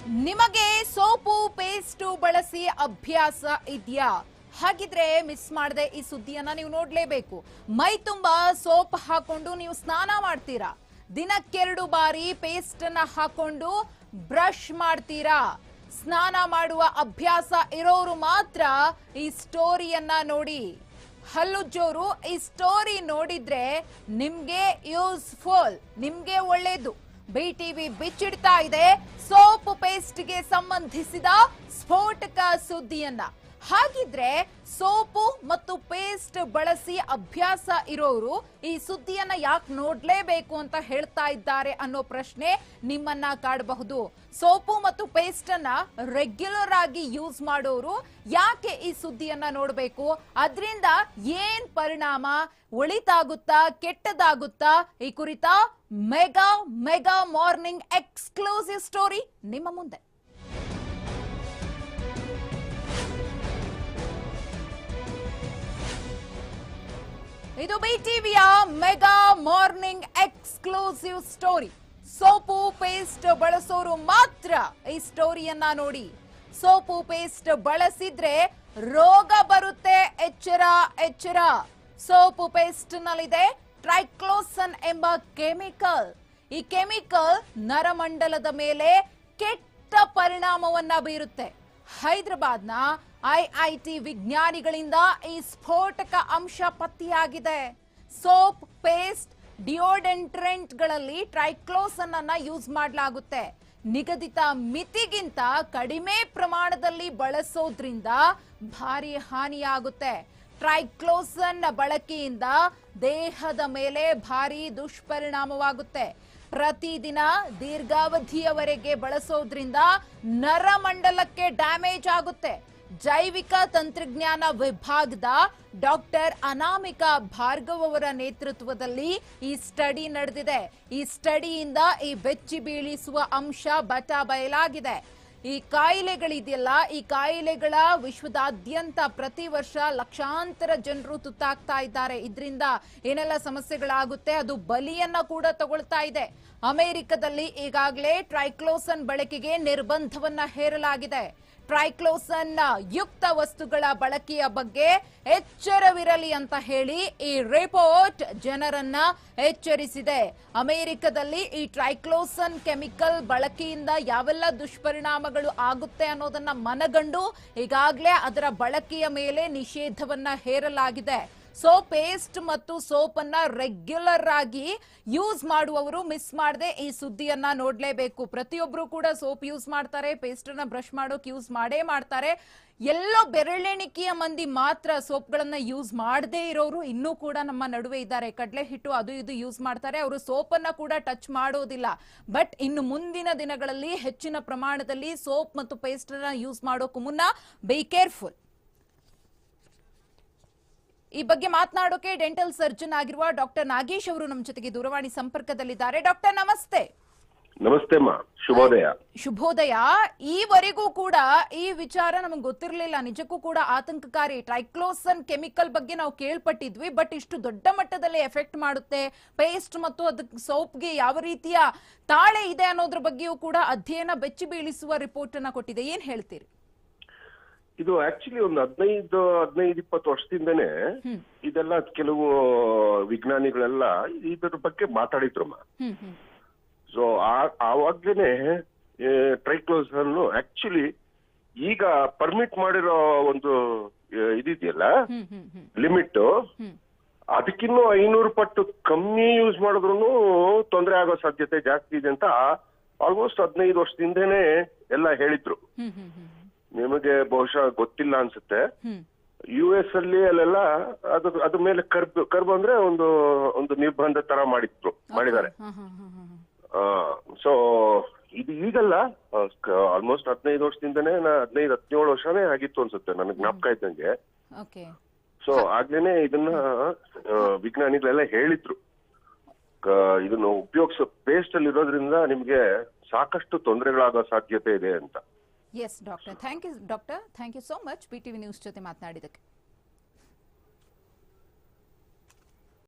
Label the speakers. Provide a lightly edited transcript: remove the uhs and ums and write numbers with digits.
Speaker 1: ನಿಮಗೆ soap paste ಬಳಸಿ ಅಭ್ಯಾಸ ಇದೆಯಾ? ಹಾಗಿದ್ರೆ ಮಿಸ್ ಮಾಡದೆ ಈ ಸುದ್ದಿಯನ್ನ ನೀವು ನೋಡ್ಲೇಬೇಕು. ಮೈ ತುಂಬಾ ಸೋಪ್ ಹಾಕೊಂಡು ನೀವು ಸ್ನಾನ ಮಾಡ್ತೀರಾ, ದಿನಕ್ಕೆರಡು ಬಾರಿ ಪೇಸ್ಟ್ ಅನ್ನ ಹಾಕೊಂಡು ಬ್ರಷ್ ಮಾಡ್ತೀರಾ. ಸ್ನಾನ ಮಾಡುವ ಅಭ್ಯಾಸ ಇರೋರು ಮಾತ್ರ ಈ ಸ್ಟೋರಿಯನ್ನ ನೋಡಿ. ಹಲ್ಲುಜ್ಜೋರು ಈ ಸ್ಟೋರಿ ನೋಡಿದ್ರೆ ನಿಮ್ಗೆ ಯೂಸ್ಫುಲ್, ನಿಮ್ಗೆ ಒಳ್ಳೇದು. ಬಿಟಿವಿ ಬಿಚ್ಚಿಡ್ತಾ ಇದೆ ಸೋಪ್ ಪೇಸ್ಟ್ಗೆ ಸಂಬಂಧಿಸಿದ ಸ್ಫೋಟಕ ಸುದ್ದಿಯನ್ನ. ಹಾಗಿದ್ರೆ ಸೋಪು ಮತ್ತು ಪೇಸ್ಟ್ ಬಳಸಿ ಅಭ್ಯಾಸ ಇರೋರು ಈ ಸುದ್ದಿಯನ್ನ ಯಾಕೆ ನೋಡ್ಲೇಬೇಕು ಅಂತ ಹೇಳ್ತಾ ಇದ್ದಾರೆ ಅನ್ನೋ ಪ್ರಶ್ನೆ ನಿಮ್ಮನ್ನ ಕಾಡಬಹುದು. ಸೋಪು ಮತ್ತು ಪೇಸ್ಟ್ ಅನ್ನ ರೆಗ್ಯುಲರ್ ಆಗಿ ಯೂಸ್ ಮಾಡೋರು ಯಾಕೆ ಈ ಸುದ್ದಿಯನ್ನ ನೋಡ್ಬೇಕು? ಅದರಿಂದ ಏನ್ ಪರಿಣಾಮ, ಒಳಿತಾಗುತ್ತಾ ಕೆಟ್ಟದಾಗುತ್ತಾ? ಈ ಕುರಿತ ಮೆಗಾ ಮಾರ್ನಿಂಗ್ ಎಕ್ಸ್ಕ್ಲೂಸಿವ್ ಸ್ಟೋರಿ ನಿಮ್ಮ ಮುಂದೆ. ಇದು ಬಿಟಿವಿಯ mega morning exclusive story. Soap paste ಬಳಸೋರು ಮಾತ್ರ ಈ ಸ್ಟೋರಿಯನ್ನ ನೋಡಿ. ಸೋಪು ಪೇಸ್ಟ್ ಬಳಸಿದ್ರೆ ರೋಗ ಬರುತ್ತೆ, ಎಚ್ಚರ ಎಚ್ಚರ. ಸೋಪು ಪೇಸ್ಟ್ ನಲ್ಲಿದೆ ಟ್ರೈಕ್ಲೋಸನ್ ಎಂಬ ಕೆಮಿಕಲ್. ಈ ಕೆಮಿಕಲ್ ನರಮಂಡಲದ ಮೇಲೆ ಕೆಟ್ಟ ಪರಿಣಾಮವನ್ನ ಬೀರುತ್ತೆ. ಹೈದರಾಬಾದ್ನ ಐಐಟಿ ವಿಜ್ಞಾನಿಗಳಿಂದ ಈ ಸ್ಫೋಟಕ ಅಂಶ ಪತ್ತೆಯಾಗಿದೆ. ಸೋಪ್, ಪೇಸ್ಟ್, ಡಿಯೋಡೆಂಟ್ರೆಂಟ್ಗಳಲ್ಲಿ ಟ್ರೈಕ್ಲೋಸನ್ ಅನ್ನ ಯೂಸ್ ಮಾಡಲಾಗುತ್ತೆ. ನಿಗದಿತ ಮಿತಿಗಿಂತ ಕಡಿಮೆ ಪ್ರಮಾಣದಲ್ಲಿ ಬಳಸೋದ್ರಿಂದ ಭಾರಿ ಹಾನಿಯಾಗುತ್ತೆ. ಟ್ರೈಕ್ಲೋಸನ್ ಬಳಕೆಯಿಂದ ದೇಹದ ಮೇಲೆ ಭಾರಿ ದುಷ್ಪರಿಣಾಮವಾಗುತ್ತೆ. ಪ್ರತಿದಿನ ದೀರ್ಘಾವಧಿಯವರೆಗೆ ಬಳಸೋದ್ರಿಂದ ನರಮಂಡಲಕ್ಕೆ ಡ್ಯಾಮೇಜ್ ಆಗುತ್ತೆ. ಜೈವಿಕ ತಂತ್ರಜ್ಞಾನ ವಿಭಾಗದ ಡಾಕ್ಟರ್ ಅನಾಮಿಕಾ ಭಾರ್ಗವ್ ಅವರ ನೇತೃತ್ವದಲ್ಲಿ ಈ ಸ್ಟಡಿ ನಡೆದಿದೆ. ಈ ಸ್ಟಡಿಯಿಂದ ಈ ಬೆಚ್ಚಿ ಬೀಳಿಸುವ ಅಂಶ ಬಯಲಾಗಿದೆ. ಈ ಕಾಯಿಲೆಗಳಿದೆಯಲ್ಲ, ಈ ಕಾಯಿಲೆಗಳ ವಿಶ್ವದಾದ್ಯಂತ ಪ್ರತಿ ವರ್ಷ ಲಕ್ಷಾಂತರ ಜನರು ತುತ್ತಾಗ್ತಾ ಇದ್ದಾರೆ. ಇದರಿಂದ ಏನೆಲ್ಲ ಸಮಸ್ಯೆಗಳಾಗುತ್ತೆ, ಅದು ಬಲಿಯನ್ನ ಕೂಡ ತಗೊಳ್ತಾ ಇದೆ. ಅಮೆರಿಕದಲ್ಲಿ ಈಗಾಗಲೇ ಟ್ರೈಕ್ಲೋಸನ್ ಬಳಕೆಗೆ ನಿರ್ಬಂಧವನ್ನ ಹೇರಲಾಗಿದೆ. ಟ್ರೈಕ್ಲೋಸನ್ ಯುಕ್ತ ವಸ್ತುಗಳ ಬಳಕೆಯ ಬಗ್ಗೆ ಎಚ್ಚರವಿರಲಿ ಅಂತ ಹೇಳಿ ಈ ರಿಪೋರ್ಟ್ ಜನರನ್ನ ಎಚ್ಚರಿಸಿದೆ. ಅಮೆರಿಕದಲ್ಲಿ ಈ ಟ್ರೈಕ್ಲೋಸನ್ ಕೆಮಿಕಲ್ ಬಳಕೆಯಿಂದ ಯಾವೆಲ್ಲ ದುಷ್ಪರಿಣಾಮಗಳು ಆಗುತ್ತೆ ಅನ್ನೋದನ್ನ ಮನಗಂಡು ಈಗಾಗಲೇ ಅದರ ಬಳಕೆಯ ಮೇಲೆ ನಿಷೇಧವನ್ನ ಹೇರಲಾಗಿದೆ. ಸೊ ಪೇಸ್ಟ್ ಮತ್ತು ಸೋಪ್ ಅನ್ನ ರೆಗ್ಯುಲರ್ ಆಗಿ ಯೂಸ್ ಮಾಡುವವರು ಮಿಸ್ ಮಾಡದೆ ಈ ಸುದ್ದಿಯನ್ನ ನೋಡ್ಲೇಬೇಕು. ಪ್ರತಿಯೊಬ್ರು ಕೂಡ ಸೋಪ್ ಯೂಸ್ ಮಾಡ್ತಾರೆ, ಪೇಸ್ಟ್ ಅನ್ನ ಬ್ರಷ್ ಮಾಡೋಕೆ ಯೂಸ್ ಮಾಡೇ ಮಾಡ್ತಾರೆ. ಎಲ್ಲೋ ಬೆರಳೆಣಿಕೆಯ ಮಂದಿ ಮಾತ್ರ ಸೋಪ್ಗಳನ್ನ ಯೂಸ್ ಮಾಡದೇ ಇರೋರು ಇನ್ನೂ ಕೂಡ ನಮ್ಮ ನಡುವೆ ಇದ್ದಾರೆ. ಕಡಲೆ ಹಿಟ್ಟು ಅದು ಇದು ಯೂಸ್ ಮಾಡ್ತಾರೆ, ಅವರು ಸೋಪ್ ಅನ್ನ ಕೂಡ ಟಚ್ ಮಾಡೋದಿಲ್ಲ. ಬಟ್ ಇನ್ನು ಮುಂದಿನ ದಿನಗಳಲ್ಲಿ ಹೆಚ್ಚಿನ ಪ್ರಮಾಣದಲ್ಲಿ ಸೋಪ್ ಮತ್ತು ಪೇಸ್ಟ್ ಅನ್ನ ಯೂಸ್ ಮಾಡೋಕು ಮುನ್ನ ಬಿ ಕೇರ್ಫುಲ್. ಈ ಬಗ್ಗೆ ಮಾತನಾಡೋಕೆ ಡೆಂಟಲ್ ಸರ್ಜನ್ ಆಗಿರುವ ಡಾಕ್ಟರ್ ನಾಗೇಶ್ ಅವರು ನಮ್ಮ ಜೊತೆಗೆ ದೂರವಾಣಿ ಸಂಪರ್ಕದಲ್ಲಿದ್ದಾರೆ. ಡಾಕ್ಟರ್ ನಮಸ್ತೆ.
Speaker 2: ನಮಸ್ತೆ ಅಮ್ಮ, ಶುಭೋದಯ.
Speaker 1: ಶುಭೋದಯ. ಈವರೆಗೂ ಕೂಡ ಈ ವಿಚಾರ ನಮಗೆ ಗೊತ್ತಿರಲಿಲ್ಲ, ನಿಜಕ್ಕೂ ಕೂಡ ಆತಂಕಕಾರಿ. ಟ್ರೈಕ್ಲೋಸನ್ ಕೆಮಿಕಲ್ ಬಗ್ಗೆ ನಾವು ಕೇಳ್ಪಟ್ಟಿದ್ವಿ, ಬಟ್ ಇಷ್ಟು ದೊಡ್ಡ ಮಟ್ಟದಲ್ಲಿ ಎಫೆಕ್ಟ್ ಮಾಡುತ್ತೆ, ಪೇಸ್ಟ್ ಮತ್ತು ಅದಕ್ಕೆ ಸೋಪ್ಗೆ ಯಾವ ರೀತಿಯ ತಾಳೆ ಇದೆ ಅನ್ನೋದ್ರ ಬಗ್ಗೆಯೂ ಕೂಡ ಅಧ್ಯಯನ ಬೆಚ್ಚಿ ಬೀಳಿಸುವ ರಿಪೋರ್ಟ್ ಅನ್ನ ಕೊಟ್ಟಿದೆ. ಏನ್ ಹೇಳ್ತೀರಿ?
Speaker 2: ಇದು ಆಕ್ಚುಲಿ ಒಂದು 15-20 ವರ್ಷದಿಂದನೇ ಇದೆಲ್ಲ ಕೆಲವು ವಿಜ್ಞಾನಿಗಳೆಲ್ಲ ಇದರ ಬಗ್ಗೆ ಮಾತಾಡಿದ್ರಮ್ಮ. ಸೊ ಆವಾಗ್ಲೇನೆ ಟ್ರೈಕ್ಲೋಸನ್ ಆಕ್ಚುಲಿ ಈಗ ಪರ್ಮಿಟ್ ಮಾಡಿರೋ ಒಂದು ಇದಿದೆಯಲ್ಲ ಲಿಮಿಟ್, ಅದಕ್ಕಿನ್ನೂ 500 ಪಟ್ಟು ಕಮ್ಮಿ ಯೂಸ್ ಮಾಡಿದ್ರು ತೊಂದರೆ ಆಗೋ ಸಾಧ್ಯತೆ ಜಾಸ್ತಿ ಇದೆ ಅಂತ ಆಲ್ಮೋಸ್ಟ್ 15 ವರ್ಷದಿಂದನೇ ಎಲ್ಲ ಹೇಳಿದ್ರು. ನಿಮಗೆ ಬಹುಶಃ ಗೊತ್ತಿಲ್ಲ ಅನ್ಸುತ್ತೆ, US ಅಲ್ಲಿ ಅಲ್ಲೆಲ್ಲ ಅದ್ರ ಮೇಲೆ ಕರ್ಬ್ ಅಂದ್ರೆ ಒಂದು ನಿರ್ಬಂಧ ತರ ಮಾಡಿದ್ದಾರೆ. ಸೊ ಇದು ಈಗಲ್ಲ, ಆಲ್ಮೋಸ್ಟ್ 15 ವರ್ಷದಿಂದನೇ 15-17 ವರ್ಷನೇ ಆಗಿತ್ತು ಅನ್ಸುತ್ತೆ ನನಗೆ ಜ್ಞಾಪಕ ಇದ್ದಂಗೆ. ಸೊ ಆಗ್ಲೇನೆ ಇದನ್ನ ವಿಜ್ಞಾನಿಗಳೆಲ್ಲ ಹೇಳಿದ್ರು, ಇದನ್ನ ಉಪಯೋಗಿಸೋ ಪೇಸ್ಟ್ ಅಲ್ಲಿ ಇರೋದ್ರಿಂದ ನಿಮ್ಗೆ ಸಾಕಷ್ಟು ತೊಂದರೆಗಳಾಗೋ ಸಾಧ್ಯತೆ ಇದೆ ಅಂತ.
Speaker 1: Yes doctor, thank you doctor, thank you so much BTV news ಜೊತೆ ಮಾತನಾಡಿದಕ್ಕೆ.